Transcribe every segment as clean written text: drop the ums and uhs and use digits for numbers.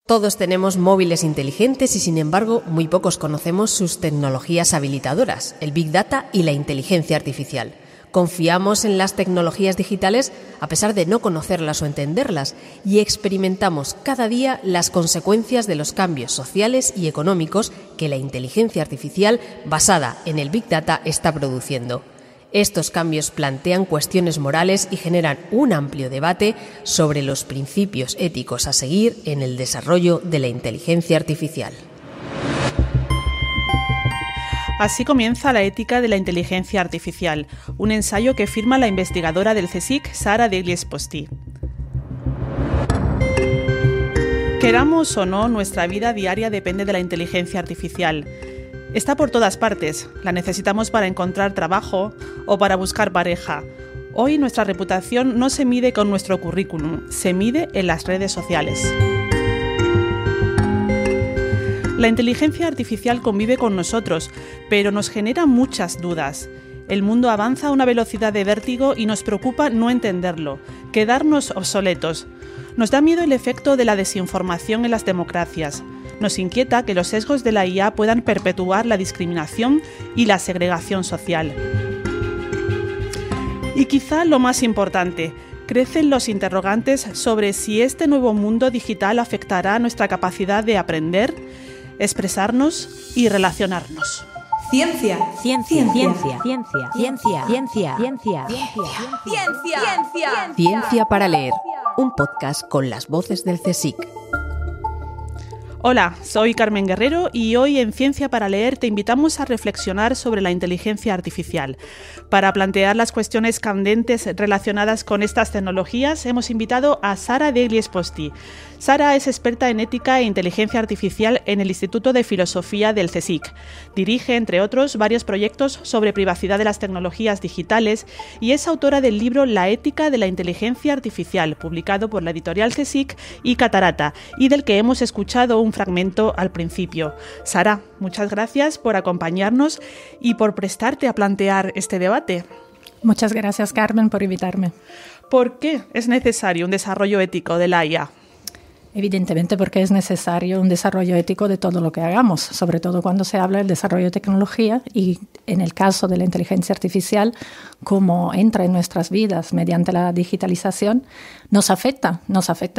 Todos tenemos móviles inteligentes y, sin embargo, muy pocos conocemos sus tecnologías habilitadoras, el Big Data y la inteligencia artificial. Confiamos en las tecnologías digitales a pesar de no conocerlas o entenderlas y experimentamos cada día las consecuencias de los cambios sociales y económicos que la inteligencia artificial basada en el Big Data está produciendo. Estos cambios plantean cuestiones morales y generan un amplio debate sobre los principios éticos a seguir en el desarrollo de la inteligencia artificial. Así comienza La ética de la inteligencia artificial, un ensayo que firma la investigadora del CSIC, Sara Degli-Esposti. Queramos o no, nuestra vida diaria depende de la inteligencia artificial. Está por todas partes, la necesitamos para encontrar trabajo o para buscar pareja. Hoy nuestra reputación no se mide con nuestro currículum, se mide en las redes sociales. La inteligencia artificial convive con nosotros, pero nos genera muchas dudas. El mundo avanza a una velocidad de vértigo y nos preocupa no entenderlo, quedarnos obsoletos. Nos da miedo el efecto de la desinformación en las democracias. Nos inquieta que los sesgos de la IA puedan perpetuar la discriminación y la segregación social. Y quizá lo más importante, crecen los interrogantes sobre si este nuevo mundo digital afectará nuestra capacidad de aprender, expresarnos y relacionarnos. Ciencia. Ciencia. Ciencia. Ciencia. Ciencia. Ciencia. Ciencia. Ciencia. Ciencia para leer, un podcast con las voces del CSIC. Hola, soy Carmen Guerrero y hoy en Ciencia para Leer te invitamos a reflexionar sobre la inteligencia artificial. Para plantear las cuestiones candentes relacionadas con estas tecnologías hemos invitado a Sara Degli-Esposti. Sara es experta en ética e inteligencia artificial en el Instituto de Filosofía del CSIC. Dirige, entre otros, varios proyectos sobre privacidad de las tecnologías digitales y es autora del libro La ética de la inteligencia artificial, publicado por la editorial CSIC y Catarata, y del que hemos escuchado un fragmento al principio. Sara, muchas gracias por acompañarnos y por prestarte a plantear este debate. Muchas gracias, Carmen, por invitarme. ¿Por qué es necesario un desarrollo ético de la IA? Evidentemente porque es necesario un desarrollo ético de todo lo que hagamos, sobre todo cuando se habla del desarrollo de tecnología y en el caso de la inteligencia artificial, como entra en nuestras vidas mediante la digitalización, nos afecta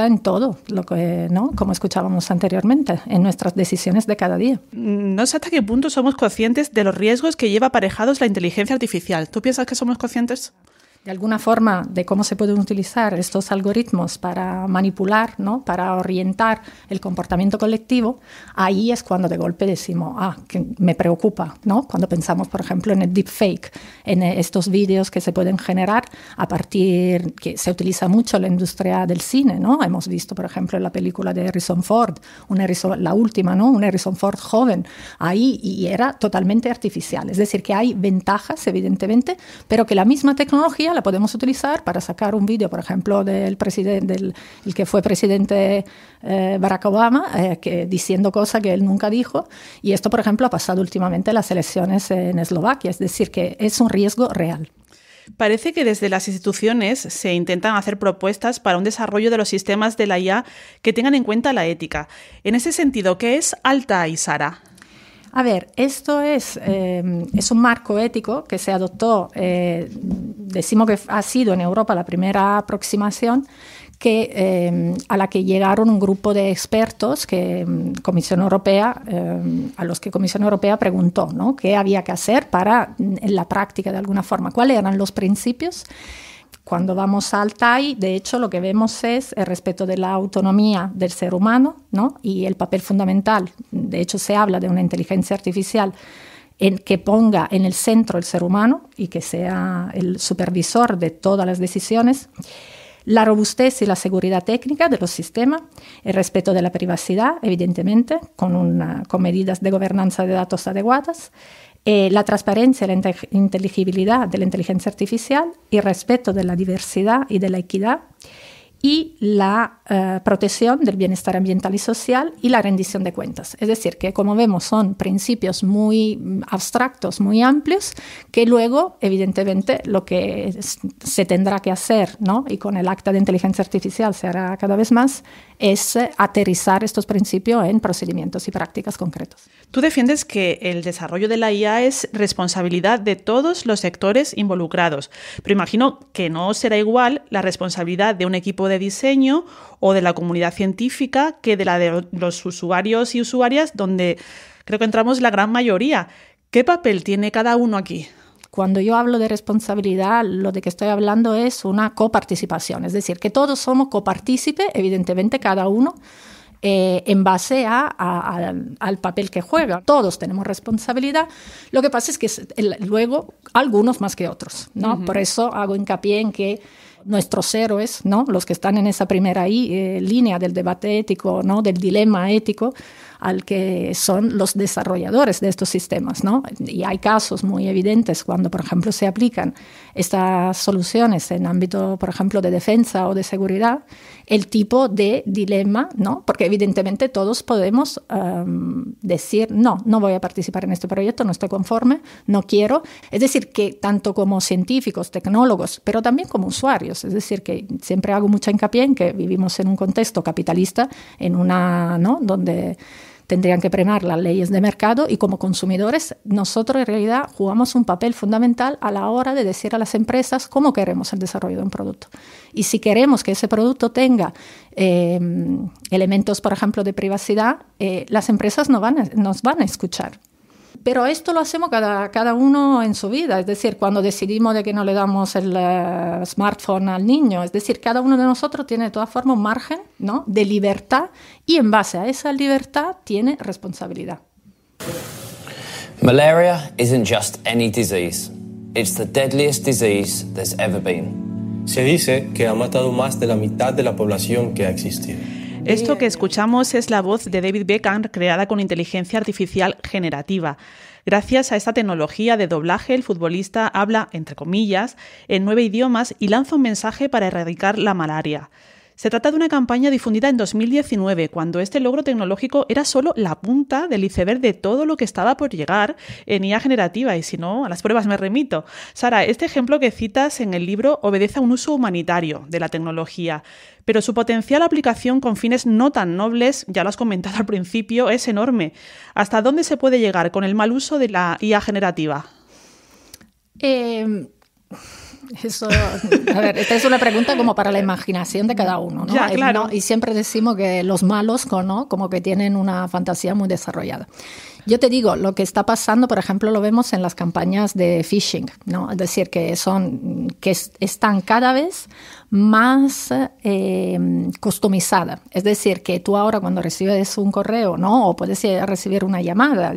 en todo, lo que, ¿no? Como escuchábamos anteriormente, en nuestras decisiones de cada día. No sé hasta qué punto somos conscientes de los riesgos que lleva aparejados la inteligencia artificial. ¿Tú piensas que somos conscientes? De alguna forma, de cómo se pueden utilizar estos algoritmos para manipular, ¿no? Para orientar el comportamiento colectivo, ahí es cuando de golpe decimos, que me preocupa, ¿no? Cuando pensamos, por ejemplo, en el deepfake, en estos vídeos que se pueden generar a partir, que se utiliza mucho en la industria del cine, ¿no? Hemos visto, por ejemplo, en la película de Harrison Ford, la última, ¿no? Un Harrison Ford joven, ahí, y era totalmente artificial. Es decir, que hay ventajas, evidentemente, pero que la misma tecnología la podemos utilizar para sacar un vídeo, por ejemplo, del presidente, el que fue presidente Barack Obama, diciendo cosas que él nunca dijo. Y esto, por ejemplo, ha pasado últimamente en las elecciones en Eslovaquia. Es decir, que es un riesgo real. Parece que desde las instituciones se intentan hacer propuestas para un desarrollo de los sistemas de la IA que tengan en cuenta la ética. En ese sentido, ¿qué es Altai, Sara? A ver, esto es un marco ético que se adoptó, decimos que ha sido en Europa la primera aproximación a la que llegaron un grupo de expertos Comisión Europea, a los que Comisión Europea preguntó, ¿no? ¿Qué había que hacer para, en la práctica de alguna forma, cuáles eran los principios? Cuando vamos a Altai, de hecho, lo que vemos es el respeto de la autonomía del ser humano, ¿no? Y el papel fundamental. De hecho, se habla de una inteligencia artificial que ponga en el centro el ser humano y que sea el supervisor de todas las decisiones. La robustez y la seguridad técnica de los sistemas, el respeto de la privacidad, evidentemente, con medidas de gobernanza de datos adecuadas, la transparencia y la inteligibilidad de la inteligencia artificial y respeto de la diversidad y de la equidad y la protección del bienestar ambiental y social y la rendición de cuentas. Es decir, que como vemos son principios muy abstractos, muy amplios, que luego, evidentemente, lo que se tendrá que hacer, ¿no? Y con el Acta de Inteligencia Artificial se hará cada vez más, es aterrizar estos principios en procedimientos y prácticas concretos. Tú defiendes que el desarrollo de la IA es responsabilidad de todos los sectores involucrados, pero imagino que no será igual la responsabilidad de un equipo de diseño o de la comunidad científica que de la de los usuarios y usuarias, donde creo que entramos la gran mayoría. ¿Qué papel tiene cada uno aquí? Cuando yo hablo de responsabilidad, lo de que estoy hablando es una coparticipación, es decir, que todos somos copartícipes, evidentemente cada uno, en base al papel que juega. Todos tenemos responsabilidad. Lo que pasa es que luego algunos más que otros, ¿no? Uh-huh. Por eso hago hincapié en que nuestros héroes, ¿no? Los que están en esa primera línea del debate ético, ¿no? Del dilema ético, al que son los desarrolladores de estos sistemas, ¿no? Y hay casos muy evidentes cuando, por ejemplo, se aplican estas soluciones en ámbito, por ejemplo, de defensa o de seguridad, el tipo de dilema, ¿no? Porque evidentemente todos podemos decir, no voy a participar en este proyecto, no estoy conforme, no quiero. Es decir, que tanto como científicos, tecnólogos, pero también como usuarios, es decir, que siempre hago mucha hincapié en que vivimos en un contexto capitalista, ¿no? Donde tendrían que primar las leyes de mercado y como consumidores nosotros en realidad jugamos un papel fundamental a la hora de decir a las empresas cómo queremos el desarrollo de un producto. Y si queremos que ese producto tenga elementos, por ejemplo, de privacidad, las empresas nos van a escuchar. Pero esto lo hacemos cada uno en su vida, es decir, cuando decidimos de que no le damos el smartphone al niño, es decir, cada uno de nosotros tiene de todas formas un margen, ¿no? De libertad y en base a esa libertad tiene responsabilidad. Malaria isn't just any disease. It's the deadliest disease there's ever been. Se dice que ha matado más de la mitad de la población que ha existido. Esto que escuchamos es la voz de David Beckham, creada con inteligencia artificial generativa. Gracias a esta tecnología de doblaje, el futbolista habla, entre comillas, en 9 idiomas y lanza un mensaje para erradicar la malaria. Se trata de una campaña difundida en 2019, cuando este logro tecnológico era solo la punta del iceberg de todo lo que estaba por llegar en IA generativa, y si no, a las pruebas me remito. Sara, este ejemplo que citas en el libro obedece a un uso humanitario de la tecnología, pero su potencial aplicación con fines no tan nobles, ya lo has comentado al principio, es enorme. ¿Hasta dónde se puede llegar con el mal uso de la IA generativa? Eso, a ver, esta es una pregunta como para la imaginación de cada uno, ¿no? Ya, claro. Y siempre decimos que los malos, ¿no? Como que tienen una fantasía muy desarrollada. Yo te digo, lo que está pasando, por ejemplo, lo vemos en las campañas de phishing, ¿no? Es decir, que están cada vez más customizadas. Es decir, que tú ahora cuando recibes un correo, ¿no? O puedes recibir una llamada,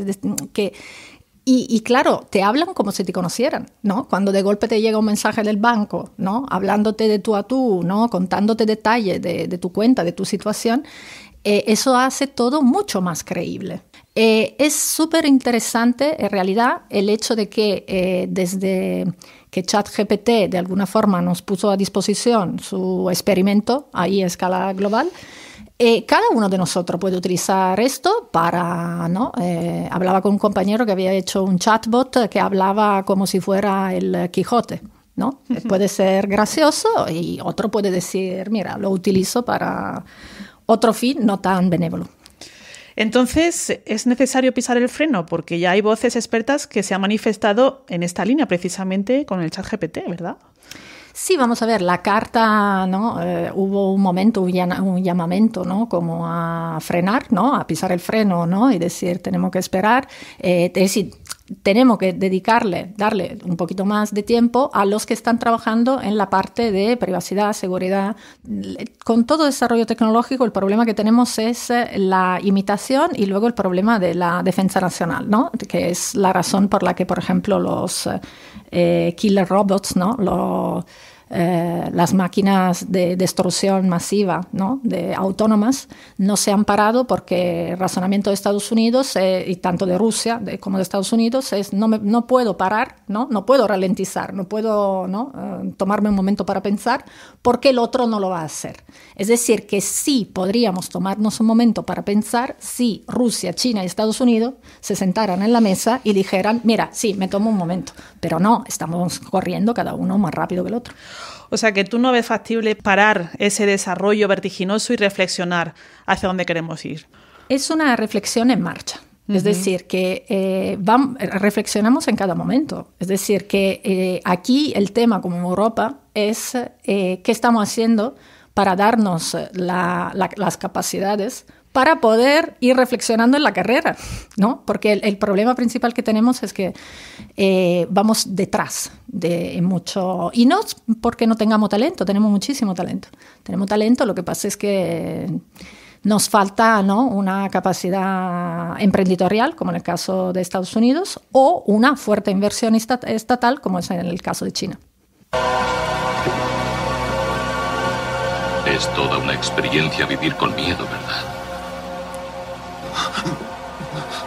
Y claro, te hablan como si te conocieran, ¿no? Cuando de golpe te llega un mensaje del banco, ¿no? Hablándote de tú a tú, ¿no? Contándote detalles de tu cuenta, de tu situación, eso hace todo mucho más creíble. Es súper interesante, en realidad, el hecho de que desde que ChatGPT de alguna forma nos puso a disposición su experimento ahí a escala global, cada uno de nosotros puede utilizar esto para, ¿no? Hablaba con un compañero que había hecho un chatbot que hablaba como si fuera el Quijote, ¿no? Uh-huh. Puede ser gracioso y otro puede decir, mira, lo utilizo para otro fin no tan benévolo. Entonces, es necesario pisar el freno porque ya hay voces expertas que se han manifestado en esta línea precisamente con el ChatGPT, ¿verdad? Sí, vamos a ver, la carta, ¿no? Hubo un momento, un llamamiento, ¿no? Como a frenar, ¿no? A pisar el freno, ¿no? Y decir, tenemos que esperar. Es decir, tenemos que darle un poquito más de tiempo a los que están trabajando en la parte de privacidad, seguridad. Con todo desarrollo tecnológico, el problema que tenemos es la imitación y luego el problema de la defensa nacional, ¿no? Que es la razón por la que, por ejemplo, los killer robots, ¿no? las máquinas de destrucción masiva, ¿no? Autónomas no se han parado porque el razonamiento de Estados Unidos y tanto de Rusia como de Estados Unidos es no puedo parar, no puedo ralentizar, no puedo tomarme un momento para pensar porque el otro no lo va a hacer. Es decir, que sí podríamos tomarnos un momento para pensar si Rusia, China y Estados Unidos se sentaran en la mesa y dijeran, mira, sí, me tomo un momento, pero no, estamos corriendo cada uno más rápido que el otro. O sea, que tú no ves factible parar ese desarrollo vertiginoso y reflexionar hacia dónde queremos ir. Es una reflexión en marcha. Es decir, que reflexionamos en cada momento. Es decir, que aquí el tema como en Europa es qué estamos haciendo para darnos las capacidades para poder ir reflexionando en la carrera, ¿no? Porque el problema principal que tenemos es que vamos detrás de mucho, y no porque no tengamos talento, tenemos muchísimo talento. Tenemos talento, lo que pasa es que nos falta, ¿no?, una capacidad emprendedorial, como en el caso de Estados Unidos, o una fuerte inversión estatal, como es en el caso de China. Es toda una experiencia vivir con miedo, ¿verdad?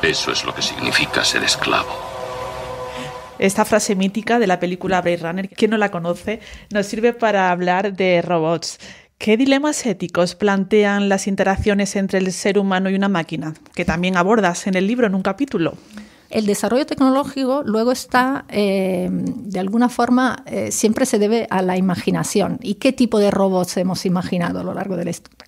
Eso es lo que significa ser esclavo. Esta frase mítica de la película Blade Runner, quien no la conoce, nos sirve para hablar de robots. ¿Qué dilemas éticos plantean las interacciones entre el ser humano y una máquina? Que también abordas en el libro en un capítulo. El desarrollo tecnológico luego está, de alguna forma, siempre se debe a la imaginación. ¿Y qué tipo de robots hemos imaginado a lo largo de la historia?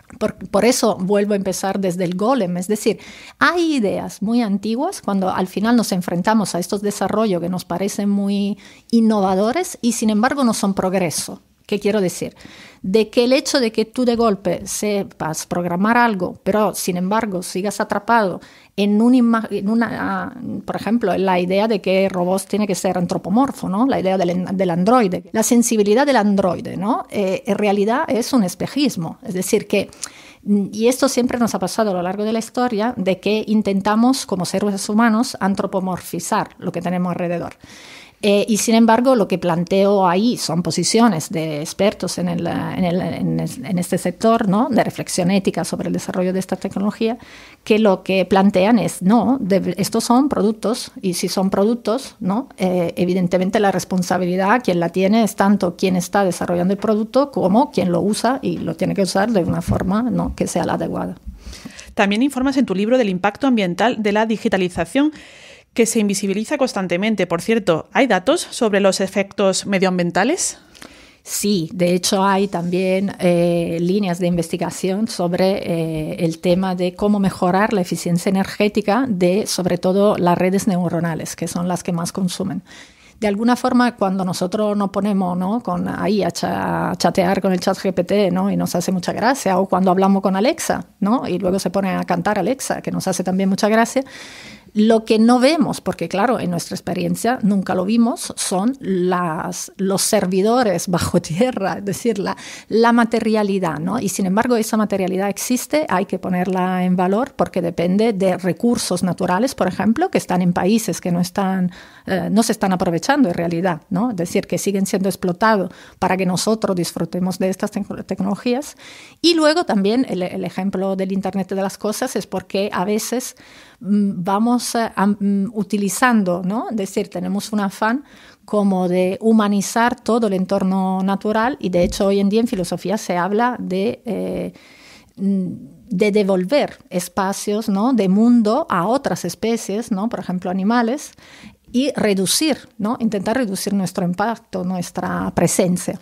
Por eso vuelvo a empezar desde el Golem. Es decir, hay ideas muy antiguas cuando al final nos enfrentamos a estos desarrollos que nos parecen muy innovadores y sin embargo no son progreso. ¿Qué quiero decir? De que el hecho de que tú de golpe sepas programar algo, pero sin embargo sigas atrapado en una, por ejemplo, en la idea de que robots tiene que ser antropomorfo, ¿no? La idea del androide. La sensibilidad del androide, ¿no? En realidad es un espejismo. Es decir, que, y esto siempre nos ha pasado a lo largo de la historia, de que intentamos como seres humanos antropomorfizar lo que tenemos alrededor. Y sin embargo, lo que planteo ahí son posiciones de expertos en este sector, ¿no?, de reflexión ética sobre el desarrollo de esta tecnología, que lo que plantean es, no, estos son productos, y si son productos, ¿no?, evidentemente la responsabilidad, quien la tiene, es tanto quien está desarrollando el producto como quien lo usa, y lo tiene que usar de una forma, ¿no?, que sea la adecuada. También informas en tu libro del impacto ambiental de la digitalización, que se invisibiliza constantemente. Por cierto, ¿hay datos sobre los efectos medioambientales? Sí, de hecho hay también líneas de investigación sobre el tema de cómo mejorar la eficiencia energética de, sobre todo, las redes neuronales, que son las que más consumen. De alguna forma, cuando nosotros nos ponemos, ¿no?, ahí a chatear con el ChatGPT, ¿no?, y nos hace mucha gracia, o cuando hablamos con Alexa, ¿no?, y luego se pone a cantar Alexa, que nos hace también mucha gracia, lo que no vemos, porque claro, en nuestra experiencia nunca lo vimos, son los servidores bajo tierra, es decir, la materialidad, ¿no? Y sin embargo, esa materialidad existe, hay que ponerla en valor porque depende de recursos naturales, por ejemplo, que están en países que no se están aprovechando en realidad, ¿no? Es decir, que siguen siendo explotados para que nosotros disfrutemos de estas tecnologías. Y luego también el ejemplo del Internet de las cosas es porque a veces vamos utilizando, ¿no? Es decir, tenemos un afán como de humanizar todo el entorno natural y de hecho hoy en día en filosofía se habla de devolver espacios, ¿no?, de mundo a otras especies, ¿no?, por ejemplo animales, y reducir, ¿no?, intentar reducir nuestro impacto, nuestra presencia.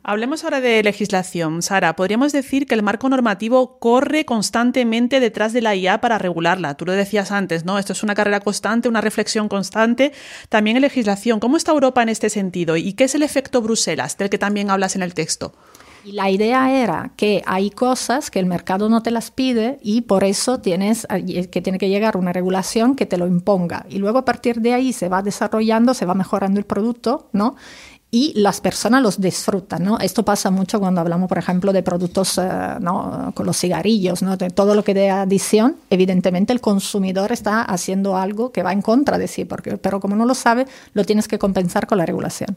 Hablemos ahora de legislación. Sara, ¿podríamos decir que el marco normativo corre constantemente detrás de la IA para regularla? Tú lo decías antes, ¿no? Esto es una carrera constante, una reflexión constante. También en legislación. ¿Cómo está Europa en este sentido? ¿Y qué es el efecto Bruselas, del que también hablas en el texto? Y la idea era que hay cosas que el mercado no te las pide y por eso tiene que llegar una regulación que te lo imponga. Y luego a partir de ahí se va desarrollando, se va mejorando el producto, ¿no?, y las personas los disfrutan, ¿no? Esto pasa mucho cuando hablamos, por ejemplo, de productos, ¿no?, con los cigarrillos, ¿no?, de todo lo que de adicción. Evidentemente el consumidor está haciendo algo que va en contra de sí, pero como no lo sabe, lo tienes que compensar con la regulación.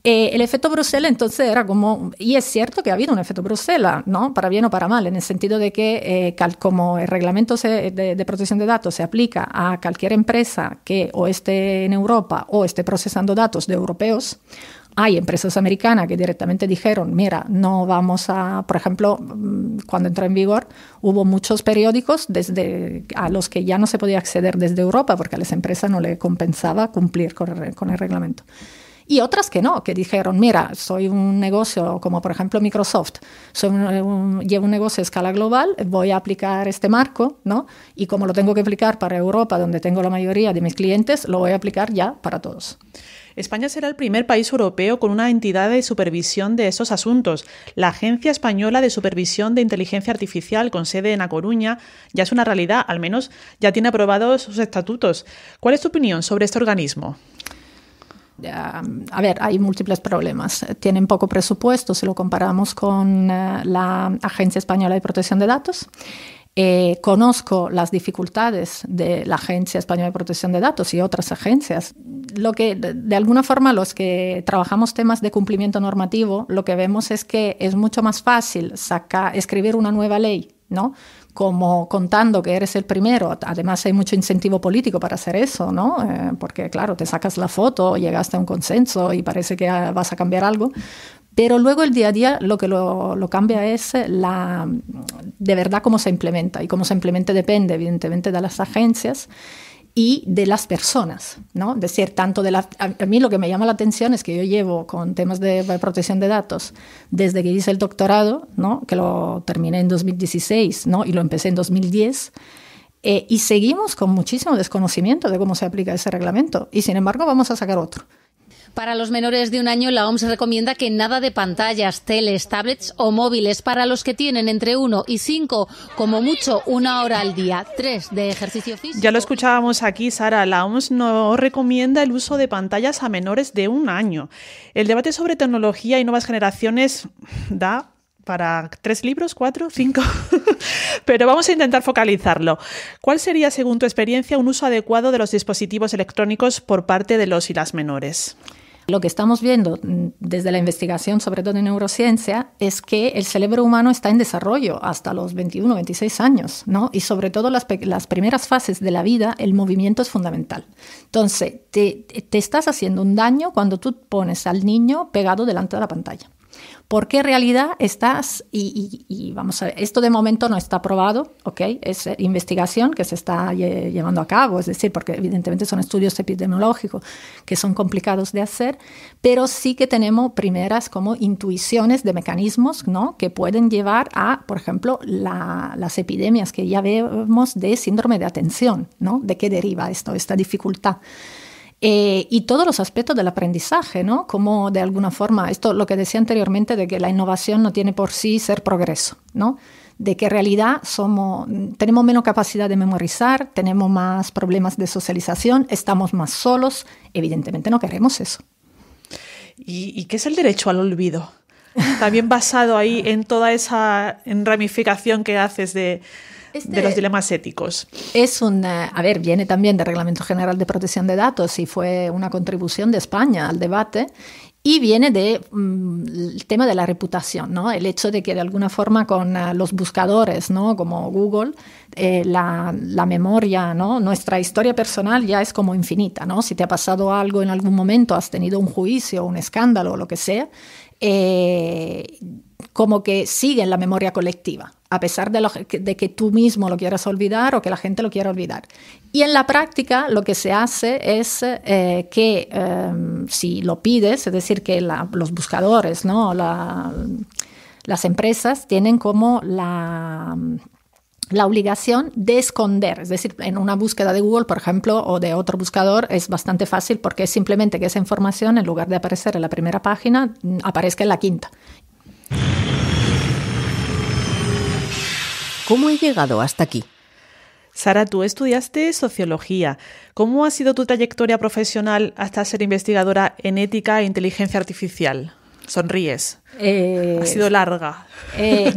El efecto Bruselas entonces era como, y es cierto que ha habido un efecto Bruselas, ¿no? Para bien o para mal, en el sentido de que como el reglamento de protección de datos se aplica a cualquier empresa que o esté en Europa o esté procesando datos de europeos, hay empresas americanas que directamente dijeron, mira, no vamos a, por ejemplo, cuando entró en vigor, hubo muchos periódicos a los que ya no se podía acceder desde Europa porque a las empresas no le compensaba cumplir con el reglamento. Y otras que no, que dijeron, mira, soy un negocio como por ejemplo Microsoft, llevo un negocio a escala global, voy a aplicar este marco, ¿no? Y como lo tengo que aplicar para Europa, donde tengo la mayoría de mis clientes, lo voy a aplicar ya para todos. España será el primer país europeo con una entidad de supervisión de estos asuntos. La Agencia Española de Supervisión de Inteligencia Artificial, con sede en A Coruña, ya es una realidad, al menos ya tiene aprobados sus estatutos. ¿Cuál es tu opinión sobre este organismo? A ver, hay múltiples problemas. Tienen poco presupuesto si lo comparamos con la Agencia Española de Protección de Datos. Conozco las dificultades de la Agencia Española de Protección de Datos y otras agencias. Lo que, de alguna forma, los que trabajamos temas de cumplimiento normativo, lo que vemos es que es mucho más fácil escribir una nueva ley, ¿no? Como contando que eres el primero. Además, hay mucho incentivo político para hacer eso, ¿no? Porque, claro, te sacas la foto, llegaste a un consenso y parece que vas a cambiar algo. Pero luego el día a día lo que lo cambia es de verdad cómo se implementa. Y cómo se implementa depende, evidentemente, de las agencias y de las personas, ¿no? Es decir, tanto a mí lo que me llama la atención es que yo llevo con temas de protección de datos desde que hice el doctorado, ¿no? Que lo terminé en 2016, ¿no? Y lo empecé en 2010, y seguimos con muchísimo desconocimiento de cómo se aplica ese reglamento. Y sin embargo vamos a sacar otro. Para los menores de 1 año, la OMS recomienda que nada de pantallas, teles, tablets o móviles. Para los que tienen entre 1 y 5, como mucho 1 hora al día, 3 de ejercicio físico. Ya lo escuchábamos aquí, Sara, la OMS no recomienda el uso de pantallas a menores de 1 año. El debate sobre tecnología y nuevas generaciones da para 3 libros, 4, 5, pero vamos a intentar focalizarlo. ¿Cuál sería, según tu experiencia, un uso adecuado de los dispositivos electrónicos por parte de los y las menores? Lo que estamos viendo desde la investigación, sobre todo en neurociencia, es que el cerebro humano está en desarrollo hasta los 21, 26 años, ¿no? Y sobre todo las primeras fases de la vida, el movimiento es fundamental. Entonces, te estás haciendo un daño cuando tú pones al niño pegado delante de la pantalla. Porque en realidad estás, y vamos a ver, esto de momento no está probado, ¿ok? Es investigación que se está llevando a cabo, es decir, porque evidentemente son estudios epidemiológicos que son complicados de hacer, pero sí que tenemos primeras como intuiciones de mecanismos, ¿no? Que pueden llevar a, por ejemplo, las epidemias que ya vemos de síndrome de atención, ¿no? ¿De qué deriva esta dificultad? Y todos los aspectos del aprendizaje, ¿no? Como de alguna forma, esto lo que decía anteriormente de que la innovación no tiene por sí ser progreso, ¿no? De que en realidad tenemos menos capacidad de memorizar, tenemos más problemas de socialización, estamos más solos, evidentemente no queremos eso. ¿Y qué es el derecho al olvido? También basado ahí en toda esa ramificación que haces de los dilemas éticos. Viene también del Reglamento General de Protección de Datos y fue una contribución de España al debate, y viene del tema de la reputación, ¿no? El hecho de que de alguna forma con los buscadores, ¿no? Como Google, la memoria, ¿no? Nuestra historia personal ya es como infinita, ¿no? Si te ha pasado algo en algún momento, has tenido un juicio, un escándalo o lo que sea, como que sigue en la memoria colectiva, a pesar de que tú mismo lo quieras olvidar o que la gente lo quiera olvidar. Y en la práctica lo que se hace es que si lo pides, es decir, que los buscadores, ¿no? Las empresas tienen como la obligación de esconder, es decir, en una búsqueda de Google, por ejemplo, o de otro buscador, es bastante fácil porque es simplemente que esa información, en lugar de aparecer en la primera página, aparezca en la quinta. ¿Cómo he llegado hasta aquí? Sara, tú estudiaste sociología. ¿Cómo ha sido tu trayectoria profesional hasta ser investigadora en ética e inteligencia artificial? Sonríes. Ha sido larga.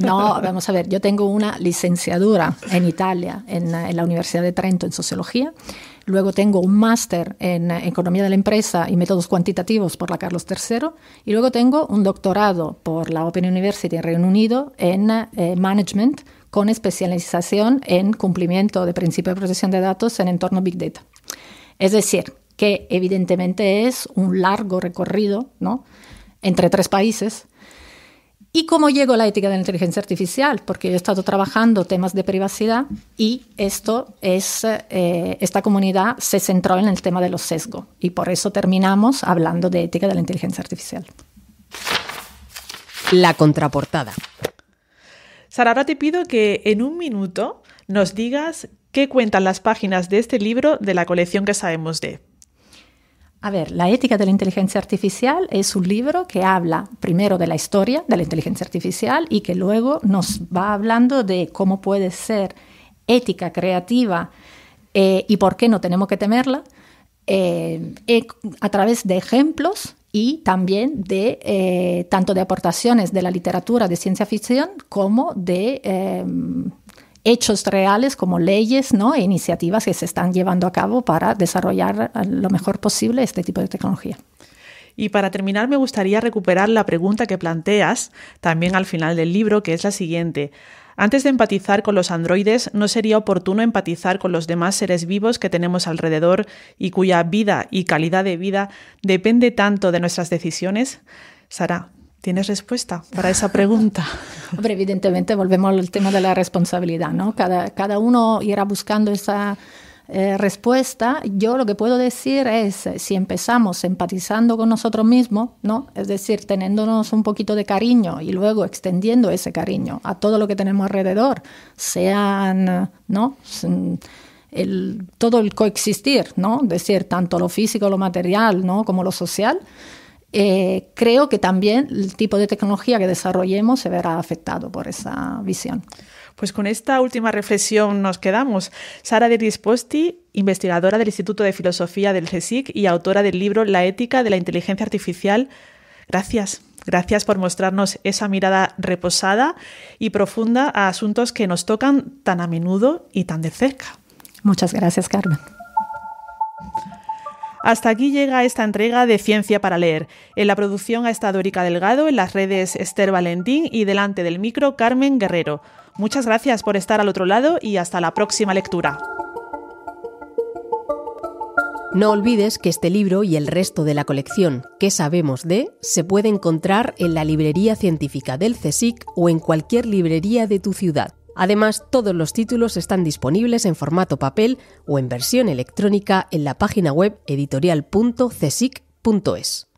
No, vamos a ver, yo tengo una licenciatura en Italia, en la Universidad de Trento, en Sociología. Luego tengo un máster en Economía de la Empresa y Métodos Cuantitativos por la Carlos III. Y luego tengo un doctorado por la Open University en Reino Unido en Management, con especialización en cumplimiento de principio de protección de datos en entorno Big Data. Es decir, que evidentemente es un largo recorrido, ¿no?, entre 3 países. ¿Y cómo llego a la ética de la inteligencia artificial? Porque yo he estado trabajando temas de privacidad y esta comunidad se centró en el tema de los sesgos y por eso terminamos hablando de ética de la inteligencia artificial. La contraportada. Sara, ahora te pido que en un minuto nos digas qué cuentan las páginas de este libro de la colección que sabemos de. A ver, La ética de la inteligencia artificial es un libro que habla primero de la historia de la inteligencia artificial y que luego nos va hablando de cómo puede ser ética, creativa y por qué no tenemos que temerla a través de ejemplos y también de tanto de aportaciones de la literatura de ciencia ficción como de hechos reales como leyes, ¿no?, e iniciativas que se están llevando a cabo para desarrollar lo mejor posible este tipo de tecnología. Y para terminar me gustaría recuperar la pregunta que planteas también al final del libro, que es la siguiente. Antes de empatizar con los androides, ¿no sería oportuno empatizar con los demás seres vivos que tenemos alrededor y cuya vida y calidad de vida depende tanto de nuestras decisiones? Sara, ¿tienes respuesta para esa pregunta? Hombre, evidentemente volvemos al tema de la responsabilidad, ¿no? Cada uno irá buscando esa respuesta. Yo lo que puedo decir es, si empezamos empatizando con nosotros mismos, ¿no?, es decir, teniéndonos un poquito de cariño y luego extendiendo ese cariño a todo lo que tenemos alrededor, sean, ¿no?, todo el coexistir, ¿no?, es decir, tanto lo físico, lo material, ¿no?, como lo social. Creo que también el tipo de tecnología que desarrollemos se verá afectado por esa visión. Pues con esta última reflexión nos quedamos. Sara De Risposti, investigadora del Instituto de Filosofía del CSIC y autora del libro La ética de la inteligencia artificial. Gracias. Gracias por mostrarnos esa mirada reposada y profunda a asuntos que nos tocan tan a menudo y tan de cerca. Muchas gracias, Carmen. Hasta aquí llega esta entrega de Ciencia para Leer. En la producción ha estado Erika Delgado, en las redes Esther Valentín y delante del micro Carmen Guerrero. Muchas gracias por estar al otro lado y hasta la próxima lectura. No olvides que este libro y el resto de la colección ¿Qué sabemos de? Se puede encontrar en la librería científica del CSIC o en cualquier librería de tu ciudad. Además, todos los títulos están disponibles en formato papel o en versión electrónica en la página web editorial.csic.es.